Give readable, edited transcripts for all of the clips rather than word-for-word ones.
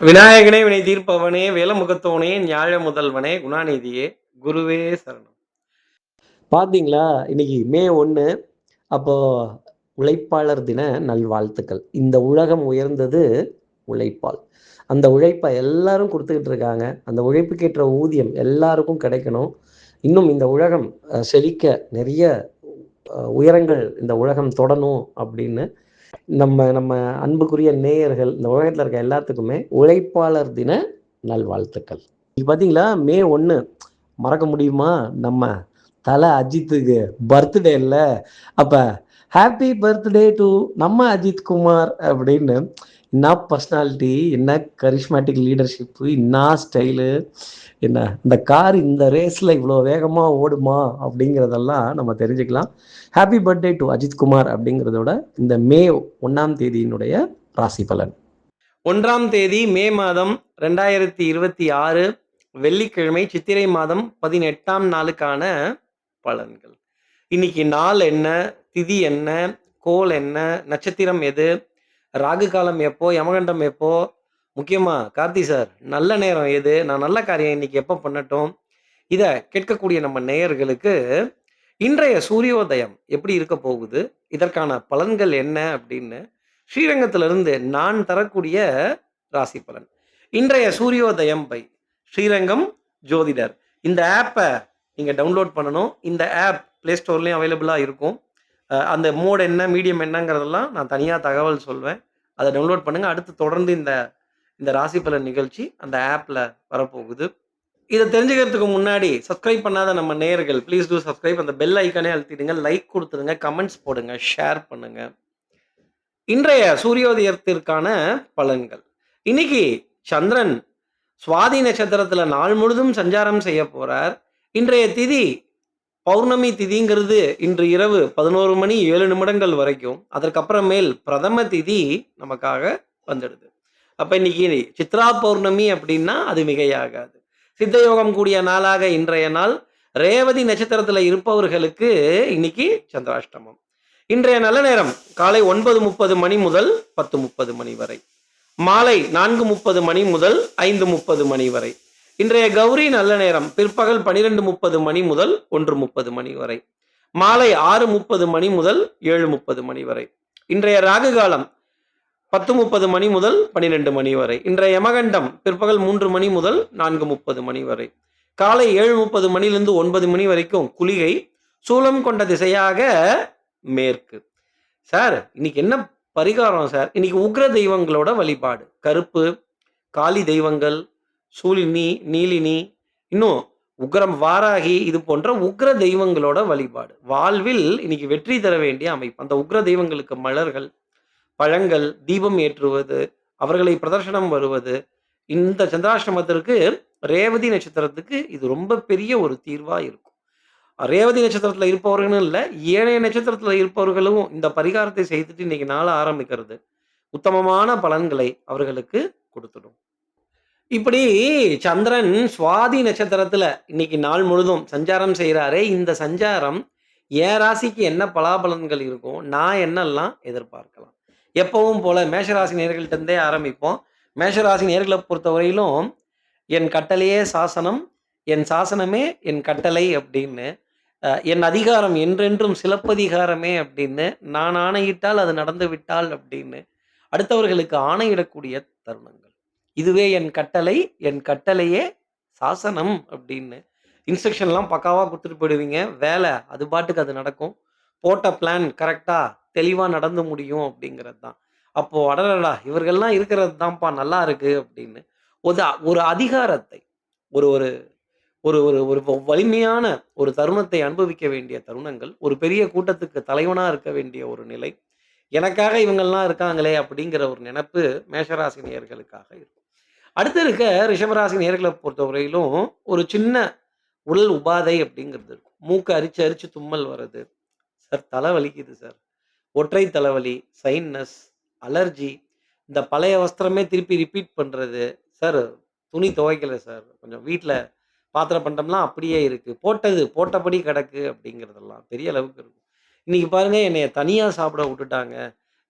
விநாயகனே வினை தீர்ப்பவனே வேலமுகத்தோனே ஞாழ முதல்வனே குணாநிதியே குருவே சரணம். பார்த்தீங்களா? இன்னைக்கு மே 1. அப்போ உழைப்பாளர் தின நல்வாழ்த்துக்கள். இந்த உலகம் உயர்ந்தது உழைப்பால். அந்த உழைப்ப எல்லாரும் குடுத்துக்கிட்டு இருக்காங்க. அந்த உழைப்புக்கேற்ற ஊதியம் எல்லாருக்கும் கிடைக்கணும். இன்னும் இந்த உலகம் செழிக்க நெறைய உயரங்கள் இந்த உலகம் தொடணும் அப்படின்னு நம்ம நம்ம அன்புக்குரிய நேயர்கள், இந்த உலகத்துல இருக்க எல்லாத்துக்குமே உழைப்பாளர் தின நல்வாழ்த்துக்கள். இன்னைக்கு பார்த்தீங்களா, மே 1 மறக்க முடியுமா? நம்ம தல அஜித்துக்கு பர்த்டே இல்ல. அப்ப ஹாப்பி பர்த்டே டு நம்ம அஜித் குமார் அப்படின்னு என்ன பர்சனாலிட்டி, என்ன கரிஸ்மேட்டிக் லீடர்ஷிப், என்ன ஸ்டைலு, என்ன இந்த கார் இந்த ரேஸ்ல இவ்வளோ வேகமா ஓடுமா அப்படிங்கிறதெல்லாம் நம்ம தெரிஞ்சுக்கலாம். Happy birthday to Ajith Kumar அப்படிங்கிறதோட இந்த மே 1ஆம் தேதியினுடைய ராசி பலன். 1ஆம் தேதி மே மாதம் 2026 வெள்ளிக்கிழமை சித்திரை மாதம் 18ஆம் நாளுக்கான பலன்கள். இன்னைக்கு நாள் என்ன, திதி என்ன, கோள் என்ன, நட்சத்திரம் எது, ராகு காலம் எப்போ, யமகண்டம் எப்போ, முக்கியமா கார்த்தி சார் நல்ல நேரம் எது, நான் நல்ல காரியம் இன்னைக்கு எப்போ பண்ணட்டும், இத கேட்கக்கூடிய நம்ம நேயர்களுக்கு இன்றைய சூரியோதயம் எப்படி இருக்க போகுது, இதற்கான பலன்கள் என்ன அப்படின்னு ஸ்ரீரங்கத்திலிருந்து நான் தரக்கூடிய ராசி பலன். இன்றைய சூரியோதயம் பை ஸ்ரீரங்கம் ஜோதிடர். இந்த ஆப்பை நீங்கள் டவுன்லோட் பண்ணணும். இந்த ஆப் ப்ளே ஸ்டோர்லேயும் அவைலபிளாக இருக்கும். அந்த மோட் என்ன, மீடியம் என்னங்கிறதெல்லாம் நான் தனியாக தகவல் சொல்வேன். அதை டவுன்லோட் பண்ணுங்கள். அடுத்து தொடர்ந்து இந்த இந்த ராசி பலன் நிகழ்ச்சி அந்த ஆப்பில் வரப்போகுது. இதை தெரிஞ்சுக்கிறதுக்கு முன்னாடி சப்ஸ்கிரைப் பண்ணாத நம்ம நேயர்கள் ப்ளீஸ் டூ சப்ஸ்கிரைப். அந்த பெல் ஐக்கானே அழுத்திடுங்க, லைக் கொடுத்துடுங்க, கமெண்ட்ஸ் போடுங்க, ஷேர் பண்ணுங்க. இன்றைய சூரியோதயத்திற்கான பலன்கள். இன்னைக்கு சந்திரன் சுவாதி நட்சத்திரத்துல நாள் முழுதும் சஞ்சாரம் செய்ய போறார். இன்றைய திதி பௌர்ணமி திதிங்கிறது இன்று இரவு 11 மணி 7 நிமிடங்கள் வரைக்கும். அதற்கப்புறமேல் பிரதம திதி நமக்காக வந்துடுது. அப்ப இன்னைக்கு சித்ரா பௌர்ணமி அப்படின்னா அது மிகையாகாது. சித்தயோகம் கூடிய நாளாக இன்றைய நாள். ரேவதி நட்சத்திரத்துல இருப்பவர்களுக்கு இன்னைக்கு சந்திராஷ்டமம். இன்றைய நல்ல நேரம் காலை 9:30 மணி முதல் 10:30 மணி வரை, மாலை 4:30 மணி முதல் 5:30 மணி வரை. இன்றைய கௌரி நல்ல நேரம் பிற்பகல் 12:30 மணி முதல் 1:30 மணி வரை, மாலை 6:30 மணி முதல் 7:30 மணி வரை. இன்றைய ராகு காலம் 10:30 மணி முதல் 12 மணி வரை. இன்றைய யமகண்டம் பிற்பகல் 3 மணி முதல் 4:30 மணி வரை. காலை 7:30 மணிலிருந்து 9 மணி வரைக்கும் குளிகை. சூலம் கொண்ட திசையாக மேற்கு. சார் இன்னைக்கு என்ன பரிகாரம் சார்? இன்னைக்கு உக்ர தெய்வங்களோட வழிபாடு. கருப்பு, காளி தெய்வங்கள், சூலினி, நீலினி, இன்னும் உக்ரம் வாராகி, இது போன்ற உக்ர தெய்வங்களோட வழிபாடு. வாழ்வில் இன்னைக்கு வெற்றி தர வேண்டிய அமைப்பு. அந்த உக்ர தெய்வங்களுக்கு மலர்கள், பழங்கள், தீபம் ஏற்றுவது, அவர்களை பிரதர்சனம் வருவது. இந்த சந்திராஷ்டமத்திற்கு ரேவதி நட்சத்திரத்துக்கு இது ரொம்ப பெரிய ஒரு தீர்வா இருக்கும். ரேவதி நட்சத்திரத்துல இருப்பவர்களும் இல்லை, ஏனைய நட்சத்திரத்துல இருப்பவர்களும் இந்த பரிகாரத்தை செய்துட்டு இன்னைக்கு நாள ஆரம்பிக்கிறது உத்தமமான பலன்களை அவர்களுக்கு கொடுத்துடும். இப்படி சந்திரன் சுவாதி நட்சத்திரத்துல இன்னைக்கு நாள் முழுதும் சஞ்சாரம் செய்கிறாரே, இந்த சஞ்சாரம் என் ராசிக்கு என்ன பலாபலன்கள் இருக்கும், நான் என்னெல்லாம் எதிர்பார்க்கலாம். எப்பவும் போல மேஷராசி நேர்கள்ட்ட இருந்தே ஆரம்பிப்போம். மேஷராசி நேர்களை பொறுத்தவரையிலும் என் கட்டளையே சாசனம், என் சாசனமே என் கட்டளை அப்படின்னு, என் அதிகாரம் என்றென்றும் சிலப்பதிகாரமே அப்படின்னு, நான் ஆணையிட்டால் அது நடந்து விட்டால் அப்படின்னு அடுத்தவர்களுக்கு ஆணையிடக்கூடிய தருணங்கள். இதுவே என் கட்டளை, என் கட்டளையே சாசனம் அப்படின்னு இன்ஸ்ட்ரக்ஷன்லாம் பக்காவாக கொடுத்துட்டு போயிடுவீங்க. வேலை அது பாட்டுக்கு அது நடக்கும். போட்ட பிளான் கரெக்டாக தெளிவாக நடந்து முடியும் அப்படிங்கிறது தான். அப்போது அடடடா இவர்கள்லாம் இருக்கிறது தான்ப்பா நல்லா இருக்கு அப்படின்னு ஒரு ஒரு அதிகாரத்தை, ஒரு ஒரு ஒரு ஒரு ஒரு வலிமையான ஒரு தருணத்தை அனுபவிக்க வேண்டிய தருணங்கள், ஒரு பெரிய கூட்டத்துக்கு தலைவனா இருக்க வேண்டிய ஒரு நிலை, எனக்காக இவங்கெல்லாம் இருக்காங்களே அப்படிங்கிற ஒரு நினைப்பு மேஷராசி நேயர்களுக்காக இருக்கும். அடுத்து இருக்க ரிஷபராசி நேயர்களை பொறுத்தவரையிலும் ஒரு சின்ன உடல் உபாதை அப்படிங்கிறது இருக்கும். மூக்கு அரிச்சு அரிச்சு தும்மல் வருது சார், தலை வலிக்குது சார், ஒற்றை தலைவலி, சைனஸ், அலர்ஜி, இந்த பழைய வஸ்திரமே திருப்பி ரிப்பீட் பண்றது சார், துணி துவைக்கல சார், கொஞ்சம் வீட்டில் பாத்திர பண்டம்லாம் அப்படியே இருக்கு, போட்டது போட்டபடி கிடக்கு அப்படிங்கிறதெல்லாம் பெரிய அளவுக்கு இருக்கும். இன்னைக்கு பாருங்க என்னைய தனியா சாப்பிட விட்டுட்டாங்க,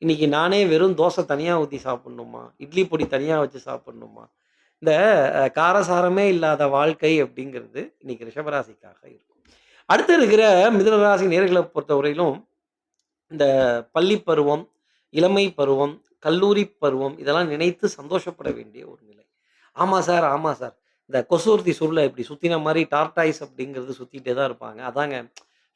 இன்னைக்கு நானே வெறும் தோசை தனியா ஊத்தி சாப்பிடணுமா? இட்லி பொடி தனியா வச்சு சாப்பிடணுமா? இந்த காரசாரமே இல்லாத வாழ்க்கை அப்படிங்கிறது இன்னைக்கு ரிஷபராசிக்காக இருக்கும். அடுத்து இருக்கிற மிதுன ராசி நேயர்கள பொறுத்தவரையிலும், இந்த பள்ளி பருவம், இளமை பருவம், கல்லூரி பருவம் இதெல்லாம் நினைத்து சந்தோஷப்பட வேண்டிய ஒரு நிலை. ஆமா சார், ஆமா சார். இந்த கொசுவர்த்தி சுருள இப்படி சுத்தின மாரி டார்டாய்ஸ் அப்படிங்கிறது சுத்திட்டே தான் இருப்பாங்க. அதாங்க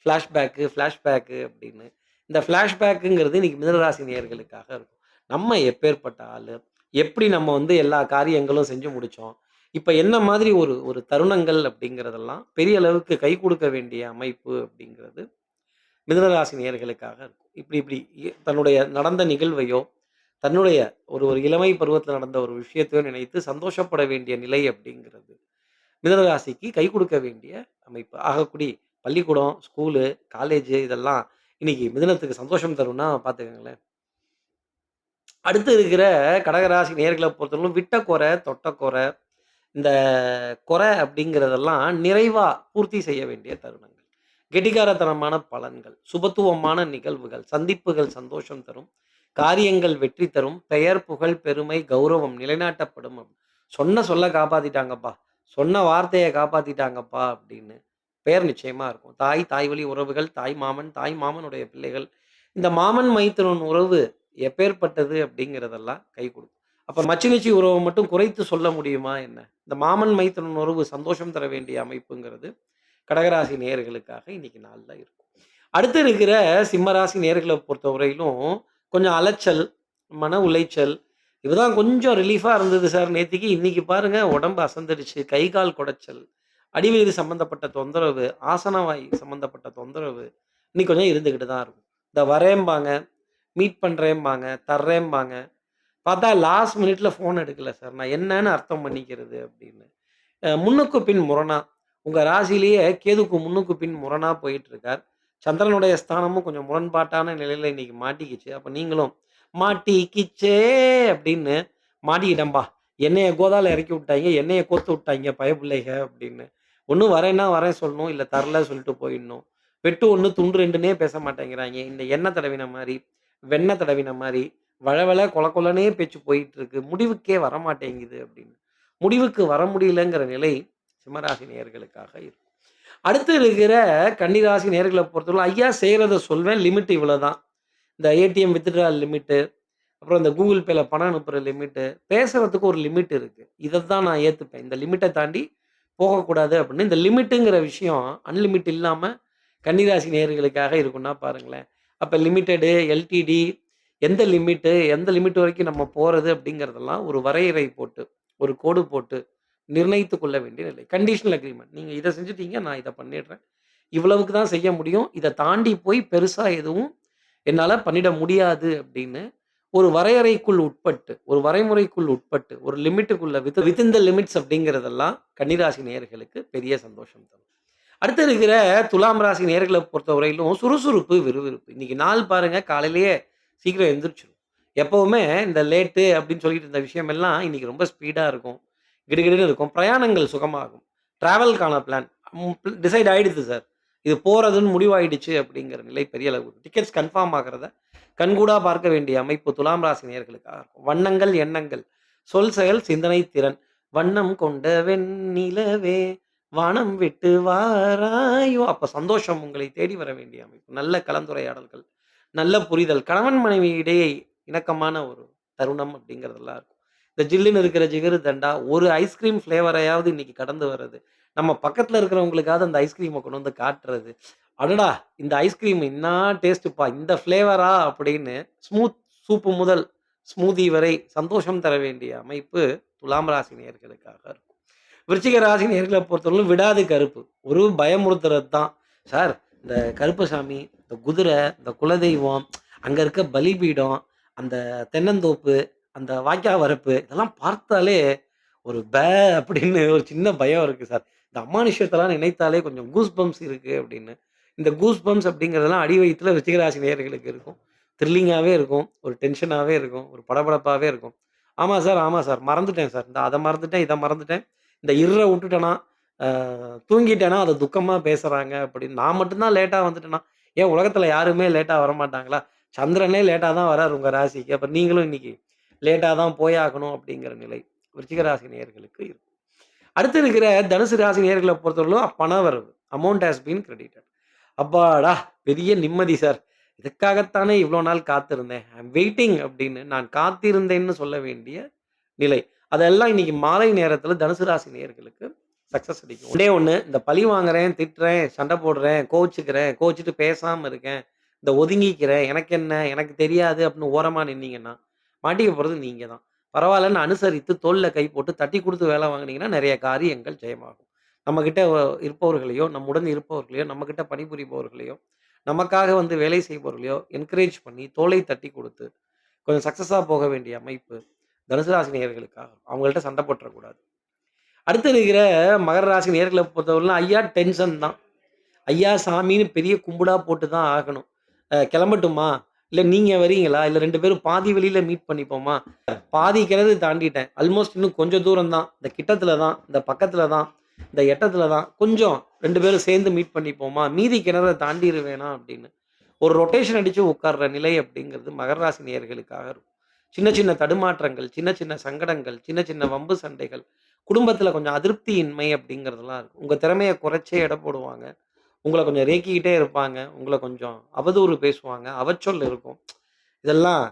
ஃப்ளாஷ்பேக்கு அப்படின்னு. இந்த ஃப்ளாஷ்பேக்குங்கிறது இன்னைக்கு மிதுனராசி நேயர்களுக்காக இருக்கும். நம்ம எப்பேர்ப்பட்ட ஆளு? எப்படி நம்ம வந்து எல்லா காரியங்களும் செஞ்சு முடிச்சோம்? இப்ப என்ன மாதிரி ஒரு ஒரு தருணங்கள் அப்படிங்கிறதெல்லாம் பெரிய அளவுக்கு கை குடுக்க வேண்டிய அமைப்பு அப்படிங்கிறது மிதுனராசி நேயர்களுக்காக இருக்கும். இப்படி இப்படி தன்னுடைய நடந்த நிகழ்வையோ, தன்னுடைய ஒரு ஒரு இளமை பருவத்தில நடந்த ஒரு விஷயத்தையோ நினைத்து சந்தோஷப்பட வேண்டிய நிலை அப்படிங்கிறது, மிதுனராசிக்கு கை குடுக்க வேண்டிய அமைப்பு. ஆகக்கூடி பள்ளிக்கூடம், ஸ்கூலு, காலேஜு இதெல்லாம் இன்னைக்கு மிதுனத்துக்கு சந்தோஷம் தரும்னா பார்த்துக்கங்களேன். அடுத்து இருக்கிற கடகராசி நேயர்கள பொறுத்தவரைக்கும் விட்ட குறை, தொட்ட குறை, இந்த குறை அப்படிங்கிறதெல்லாம் நிறைவா பூர்த்தி செய்ய வேண்டிய தருணங்கள். கெடிகாரத்தனமான பலன்கள், சுபத்துவமான நிகழ்வுகள், சந்திப்புகள் சந்தோஷம் தரும், காரியங்கள் வெற்றி தரும், பெயர், புகழ், பெருமை, கௌரவம் நிலைநாட்டப்படும். சொன்ன சொல்ல காப்பாத்திட்டாங்கப்பா, சொன்ன வார்த்தைய காப்பாத்திட்டாங்கப்பா அப்படின்னு பெயர் நிச்சயமா இருக்கும். தாய், தாய் வழி உறவுகள், தாய் மாமன், தாய் மாமனுடைய பிள்ளைகள், இந்த மாமன் மைத்துனன் உறவு எப்பேர்ப்பட்டது அப்படிங்கிறதெல்லாம் கை கொடுக்கும். அப்ப மச்சினிச்சி உறவை மட்டும் குறைத்து சொல்ல முடியுமா என்ன? இந்த மாமன் மைத்துனன் உறவு சந்தோஷம் தர வேண்டிய அமைப்புங்கிறது கடகராசி நேயர்களுக்காக இன்னைக்கு நாள்ல இருக்கும். அடுத்து இருக்கிற சிம்மராசி நேயர்கள பொறுத்தவரையிலும் கொஞ்சம் அலைச்சல், மன உளைச்சல் இதுதான் கொஞ்சம் ரிலீஃபா இருந்தது சார் நேத்திக்கு. இன்னைக்கு பாருங்க உடம்பு அசந்துடுச்சு. கை, கால் குடைச்சல், அடிவயிறு சம்மந்தப்பட்ட தொந்தரவு, ஆசனவாய் சம்மந்தப்பட்ட தொந்தரவு இன்னைக்கு கொஞ்சம் இருந்துகிட்டு தான் இருக்கும். இந்த வரேம்பாங்க, மீட் பண்றேம்பாங்க, தர்றேம்பாங்க. பார்த்தா லாஸ்ட் மினிட்ல ஃபோன் எடுக்கல சார். நான் என்னன்னு அர்த்தம் பண்ணிக்கிறது அப்படின்னு. முன்னுக்கு பின் முரணா, உங்க ராசியிலேயே கேதுக்கு முன்னுக்கு பின் முரணா போயிட்டு இருக்கார். சந்திரனுடைய ஸ்தானமும் கொஞ்சம் முரண்பாட்டான நிலையில இன்னைக்கு மாட்டிக்கிச்சு. அப்ப நீங்களும் மாட்டிக்கிச்சே அப்படின்னு மாட்டிக்கிட்டேன்பா. என்னைய கோதால இறக்கி விட்டாய்ங்க, என்னைய கோத்து விட்டாய்ங்க பயப்புள்ளைக அப்படின்னு. ஒண்ணு வரேன்னா வரேன் சொல்லணும், இல்ல தரல சொல்லிட்டு போயிடணும். வெட்டு 1 துண்டு 2ன்னே பேச மாட்டேங்கிறாய்ங்க. இந்த எண்ணெய் தடவின மாரி, வெண்ணெய் தடவின மாரி, வழவழ கொல கொலன்னே பேச்சு போயிட்டு இருக்கு. முடிவுக்கே வரமாட்டேங்குது அப்படின்னு. முடிவுக்கு வர முடியலங்கிற நிலை சிம்மராசி நேயர்களுக்காக இருக்கும். அடுத்து இருக்கிற கன்னிராசி நேயர்கள பொறுத்தவரை, ஐயா செய்றத சொல்வேன். லிமிட் இவ்வளதான். இந்த ஏடிஎம் வித்ட்ரால் லிமிட்டு, அப்புறம் இந்த கூகுள் பேல பணம் அனுப்புற லிமிட்டு, பேசுறதுக்கு ஒரு லிமிட் இருக்கு. இதத்தான் நான் ஏத்துப்பேன். இந்த லிமிட்ட தாண்டி போகக்கூடாது அப்படின்னு. இந்த லிமிட்டுங்கிற விஷயம் அன்லிமிட் இல்லாம கன்னிராசி நேயர்களுக்காக இருக்கும்னா பாருங்களேன். அப்ப லிமிட்டெடு, எல்டிடி எந்த லிமிட் வரைக்கும் நம்ம போறது அப்படிங்கிறதெல்லாம் ஒரு வரையறை போட்டு, ஒரு கோடு போட்டு நிர்ணயித்துக் கொள்ள வேண்டிய நிலை. Conditional agreement. நீங்க இத செஞ்சுட்டீங்க, நான் இத பண்ணிடுறேன். இவ்வளவுக்கு தான் செய்ய முடியும். இத தாண்டி போய் பெருசா எதுவும் என்னால பண்ணிட முடியாது அப்படின்னு ஒரு வரையறைக்குள் உட்பட்டு, ஒரு வரைமுறைக்குள் உட்பட்டு, ஒரு லிமிட்டுக்குள்ள வித்தின் த லிமிட்ஸ் அப்படிங்கிறதெல்லாம் கன்னிராசி நேயர்களுக்கு பெரிய சந்தோஷம் தரும். அடுத்து இருக்கிற துலாம் ராசி நேயர்கள பொறுத்தவரையிலும் சுறுசுறுப்பு, விறுவிறுப்பு. இன்னைக்கு நாள் பாருங்க காலையிலேயே சீக்கிரம் எந்திரிச்சுரும். எப்பவுமே இந்த லேட்டு அப்படின்னு சொல்லிட்டு இருந்த விஷயம் எல்லாம் இன்னைக்கு ரொம்ப ஸ்பீடா இருக்கும். கிடுகிடுன்னு இருக்கும். பிரயாணங்கள் சுகமாகும். டிராவல்க்கான பிளான் டிசைட் ஆயிடுது சார். இது போறதுன்னு முடிவாயிடுச்சு அப்படிங்கிற நிலை பெரிய அளவு. டிக்கெட்ஸ் கன்ஃபார்ம் ஆகுறத கண்கூடா பார்க்க வேண்டிய அமைப்பு துலாம் ராசி நேயர்களுக்காக இருக்கும். வண்ணங்கள், எண்ணங்கள், சொல், செயல், சிந்தனை திறன். வண்ணம் கொண்ட வெண்ணிலவே வானம் விட்டு வாராயோ! அப்ப சந்தோஷம் உங்களை தேடி வர வேண்டிய அமைப்பு. நல்ல கலந்துரையாடல்கள், நல்ல புரிதல், கணவன் மனைவி இடையே இணக்கமான ஒரு தருணம் அப்படிங்கிறதெல்லாம் இருக்கும். இந்த ஜில்லுன்னு இருக்கிற ஜிகரு தண்டா, ஒரு ஐஸ்கிரீம் ஃப்ளேவரையாவது இன்னைக்கு கடந்து வர்றது. நம்ம பக்கத்துல இருக்கிறவங்களுக்காவது அந்த ஐஸ்கிரீம கொண்டு வந்து காட்டுறது. அடடா! இந்த ஐஸ்கிரீம் என்னா டேஸ்ட்டுப்பா! இந்த ஃப்ளேவரா அப்படின்னு ஸ்மூத் சூப்பு முதல் ஸ்மூதி வரை சந்தோஷம் தர வேண்டிய அமைப்பு துலாம் ராசி நேயர்களுக்காக இருக்கும். விருச்சிக ராசி நேயர்கள பொறுத்தவரையிலும் விடாது கருப்பு. ஒரு பயமுறுத்துறது தான். சார் இந்த கருப்பசாமி, இந்த குதிரை, இந்த குலதெய்வம், அங்க இருக்க பலிபீடம், அந்த தென்னந்தோப்பு, அந்த வாய்க்கா வரப்பு இதெல்லாம் பார்த்தாலே ஒரு அப்படின்னு ஒரு சின்ன பயம் இருக்கு சார். இந்த அமானுஷ்யத்தலாம் நினைத்தாலே கொஞ்சம் கூஸ் பம்ப்ஸ் இருக்கு அப்படின்னு. இந்த கூஸ் பம்ப்ஸ் அப்படிங்கிறதெல்லாம் அடி வயித்துல விருச்சிக ராசி நேயர்களுக்கு இருக்கும். த்ரில்லிங்காவே இருக்கும். ஒரு டென்ஷனாவே இருக்கும். ஒரு படபடப்பாவே இருக்கும். ஆமா சார், ஆமா சார். மறந்துட்டேன் சார். இந்த அத மறந்துட்டேன், இத மறந்துட்டேன். இந்த இர்ற வுட்டுட்டேனா, அ தூங்கிட்டேனா அத துக்கமா பேசுறாங்க அப்படின்னு. நான் மட்டும் தான் லேட்டா வந்துட்டேனா, ஏன் உலகத்துல யாருமே லேட்டா வரமாட்டாங்களா? சந்திரனே லேட்டா தான் வராரு உங்க ராசிக்கு. அப்ப நீங்களும் இன்னைக்கு லேட்டா தான் போயாகணும் அப்படிங்கிற நிலை விருச்சிக ராசி நேயர்களுக்கு இருக்கும். அடுத்து இருக்கிற தனுசு ராசி நேயர்கள பொறுத்தவரையிலும் பணவரவு அமௌண்ட் ஹஸ் பீன் கிரெடிட்டட். அப்பாடா! பெரிய நிம்மதி சார். இதுக்காகத்தானே இவ்ளோ நாள் காத்திருந்தேன். ஐ அம் வெயிட்டிங் அப்படின்னு நான் காத்திருந்தேன்னு சொல்ல வேண்டிய நிலை. அதெல்லாம் இன்னைக்கு மாலை நேரத்தில தனுசு ராசி நேயர்களுக்கு சக்சஸ் அடிக்கும். ஒண்ணே ஒண்ணு இந்த பழி வாங்குறேன், திட்டுறேன், சண்டை போடுறேன், கோவிச்சுக்கிறேன், கோவிச்சுட்டு பேசாம இருக்கேன், இந்த ஒதுங்கிக்கிறேன், எனக்கு என்ன, எனக்கு தெரியாது அப்படின்னு ஓரமா நின்னீங்கன்னா, மாட்டிக்க போறது நீங்க தான். பரவாயில்லன்னு அனுசரித்து தோள்ல கை போட்டு தட்டி குடுத்து வேலை வாங்குனீங்கன்னா, நெறைய காரியங்கள் ஜெயமாகும். நம்மகிட்ட இருப்பவர்களையோ, நம்முடன் இருப்பவர்களையோ, நம்மகிட்ட பணிபுரிபவர்களையோ, நமக்காக வந்து வேலை செய்பவர்களையோ என்கரேஜ் பண்ணி தோளை தட்டி குடுத்து, கொஞ்சம் சக்சஸா போக வேண்டிய அமைப்பு தனுசு ராசி நேயர்களுக்காக. அவங்கள்ட்ட சண்டை போட்டுறக்கூடாது. அடுத்து இருக்கிற மகர ராசி நேயர்கள பொறுத்தவரையிலும் ஐயா டென்ஷன் தான். ஐயா சாமின்னு பெரிய கும்புடா போட்டு தான் ஆகணும். கிளம்பட்டுமா? இல்ல நீங்க வரீங்களா? இல்ல 2 பேரும் பாதி வழியில மீட் பண்ணிப்போமா? பாதி கிணறு தாண்டிட்டேன். ஆல்மோஸ்ட் இன்னும் கொஞ்சம் தூரம் தான். இந்த கிட்டத்துல தான், இந்த பக்கத்துல தான், இந்த எட்டத்துல தான். கொஞ்சம் 2 பேரும் சேர்ந்து மீட் பண்ணிப்போமா? மீதி கிணற தாண்டிருவேனா அப்படின்னு. ஒரு ரொட்டேஷன் அடிச்சு உட்கார்ற நிலை அப்படிங்கிறது மகர ராசி நேயர்களுக்காக இருக்கும். சின்ன சின்ன தடுமாற்றங்கள், சின்ன சின்ன சங்கடங்கள், சின்ன சின்ன வம்பு சண்டைகள், குடும்பத்துல கொஞ்சம் அதிருப்தியின்மை அப்படிங்கிறதெல்லாம் இருக்கும். உங்க திறமைய குறைச்சே எடை போடுவாங்க. உங்கள கொஞ்சம் ரேக்கிக்கிட்டே இருப்பாங்க. உங்கள கொஞ்சம் அவதூறு பேசுவாங்க. அவச்சொல் இருக்கும். இதெல்லாம்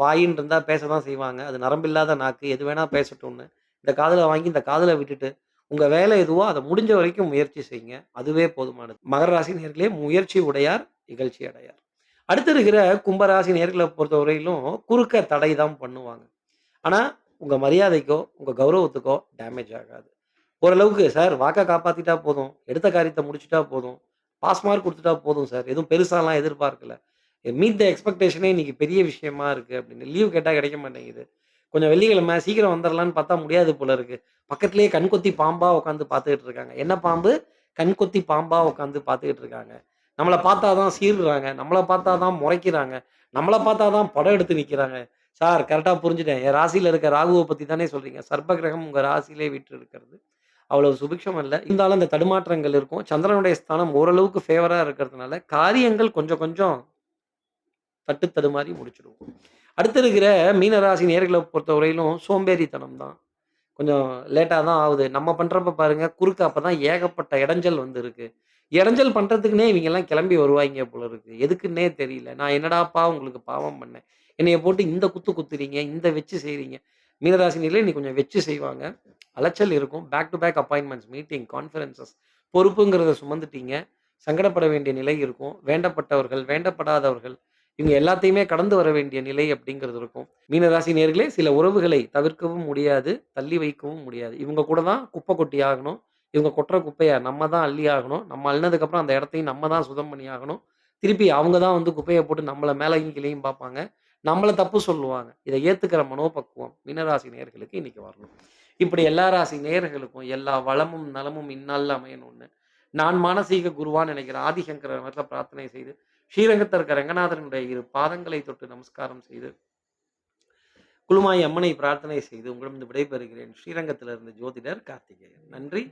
வாயின்னு இருந்தா பேச தான் செய்வாங்க. அது நரம்பில்லாத நாக்கு எது வேணா பேசட்டும்னு. இந்த காதுல வாங்கி இந்த காதுல விட்டுட்டு, உங்க வேலை எதுவோ அத முடிஞ்ச வரைக்கும் முயற்சி செய்யுங்க. அதுவே போதுமானது. மகர ராசி நேயர்களே முயற்சி உடையார் இகழ்ச்சி அடையார். அடுத்து இருக்கிற கும்பராசி நேயர்கள பொறுத்தவரையிலும் குறுக்க தடை தான் பண்ணுவாங்க. ஆனா, உங்க மரியாதைக்கோ, உங்க கௌரவத்துக்கோ டேமேஜ் ஆகாது. ஓரளவுக்கு சார் வாக்க காப்பாத்திட்டா போதும். எடுத்த காரியத்த முடிச்சுட்டா போதும். பாஸ் மார்க் குடுத்துட்டா போதும் சார். எதுவும் பெருசாலாம் எதிர்பார்க்கல. மீட் த எக்ஸ்பெக்டேஷனே இன்னைக்கு பெரிய விஷயமா இருக்கு அப்படின்னு. லீவ் கேட்டா கிடைக்க மாட்டேங்குது. கொஞ்சம் வெள்ளிக்கிழமை சீக்கிரம் வந்துரலான்னு பார்த்தா முடியாது போல இருக்கு. பக்கத்திலேயே கண்கொத்தி பாம்பா உட்காந்து பார்த்துக்கிட்டு இருக்காங்க. என்ன பாம்பு? கண்கொத்தி பாம்பா உட்காந்து பார்த்துக்கிட்டு இருக்காங்க. நம்மள பார்த்தா தான் சீறுறாங்க. நம்மள பார்த்தா தான் முறைக்கிறாங்க. நம்மள பார்த்தா தான் படம் எடுத்து நிக்கிறாங்க. சார் கரெக்ட்டா புரிஞ்சுட்டேன். என் ராசியில இருக்க ராகுவ பத்தி தானே சொல்றீங்க. சர்ப்ப கிரகம் உங்க ராசியிலே வீற்று இருக்கிறது. அவ்வளவு சுபிக்ஷம் இல்ல. இருந்தாலும் அந்த தடுமாற்றங்கள் இருக்கும். சந்திரனுடைய ஸ்தானம் ஓரளவுக்கு ஃபேவரா இருக்கிறதுனால, காரியங்கள் கொஞ்சம் கொஞ்சம் தட்டு தடுமாறி முடிச்சுடுவோம். அடுத்து இருக்கிற மீனராசி நேயர்கள பொறுத்தவரையிலும் சோம்பேறித்தனம் தான். கொஞ்சம் லேட்டா தான் ஆவுது. நம்ம பண்றப்ப பாருங்க, குறுக்க அப்பதான் ஏகப்பட்ட இடைஞ்சல் வந்து இருக்கு. இடைஞ்சல் பண்றதுக்குன்னே இவைங்கலாம் கிளம்பி வருவாய்ங்க போல இருக்கு. எதுக்குன்னே தெரியல. நான் என்னடாப்பா உங்களுக்கு பாவம் பண்ணேன்? என்னைய போட்டு இந்த குத்து குத்துறீங்க, இந்த வச்சு செய்றீங்க. மீனராசினியர்களே இன்னைக்கு கொஞ்சம் வச்சு செய்வாங்க. அலைச்சல் இருக்கும். Back to back appointments, meeting, conferences பொறுப்புங்கிறத சுமந்துட்டீங்க. சங்கடப்பட வேண்டிய நிலை இருக்கும். வேண்டப்பட்டவர்கள், வேண்டப்படாதவர்கள் இவங்க எல்லாத்தையுமே கடந்து வர வேண்டிய நிலை அப்படிங்கிறது இருக்கும். மீனராசி நேயர்களே சில உறவுகளை தவிர்க்கவும் முடியாது, தள்ளி வைக்கவும் முடியாது. இவங்க கூட தான் குப்பை கொட்டி ஆகணும். இவங்க கொட்டுற குப்பைய நம்ம தான் அள்ளி ஆகணும். நம்ம அள்ளினதுக்கப்புறம் அந்த இடத்தையும் நம்ம தான் சுத்தம் பண்ணி ஆகணும். திருப்பி அவங்க தான் வந்து குப்பைய போட்டு நம்மள மேலயும் கீழயும் பார்ப்பாங்க. நம்மள தப்பு சொல்லுவாங்க. இத ஏத்துக்கிற மனோபக்குவம் மீனராசி நேயர்களுக்கு இன்னைக்கு வரணும். இப்படி எல்லா ராசி நேயர்களுக்கும் எல்லா வளமும், நலமும் இந்நாள்ல அமையணும்னு, நான் மானசீக குருவான்னு நினைக்கிற ஆதிசங்கரர் இடத்துல பிரார்த்தனை செய்து, ஸ்ரீரங்கத்துல இருக்க ரங்கநாதனுடைய 2 பாதங்களை தொட்டு நமஸ்காரம் செய்து, குழுமாய் அம்மனை பிரார்த்தனை செய்து உங்களிடம் விடைபெறுகிறேன். ஸ்ரீரங்கத்திலிருந்து ஜோதிடர் கார்த்திகேயன். நன்றி.